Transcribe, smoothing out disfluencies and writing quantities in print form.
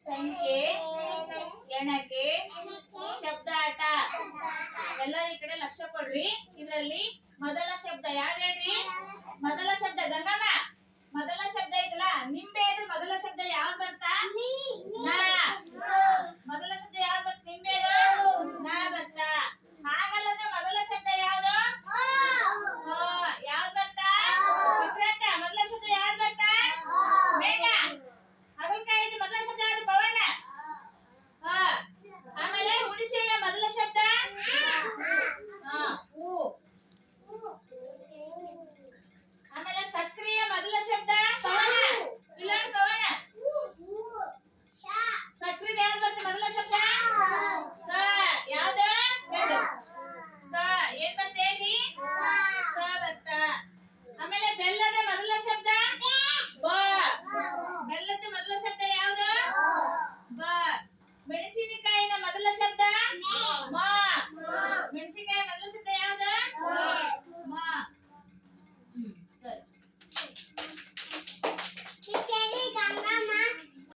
ಸಂಖ್ಯೆ, ಎಣಕೆ, ಶಬ್ದಾಟ. ಎಲ್ಲರೂ ಈ ಕಡೆ ಲಕ್ಷ್ಯ ಕೊಡ್ರಿ. ಇದರಲ್ಲಿ ಮೊದಲ ಶಬ್ದ ಯಾವ್ದು ಹೇಳ್ರಿ? ಮೊದಲ ಶಬ್ದ ಗಂಗಮ್ಮ, ಮೊದಲ ಶಬ್ದ ಐತಲ್ಲ ನಿಂಬೆದು ಮೊದಲ ಶಬ್ದ ಯಾವ್ದು ಬರ್ತಾ?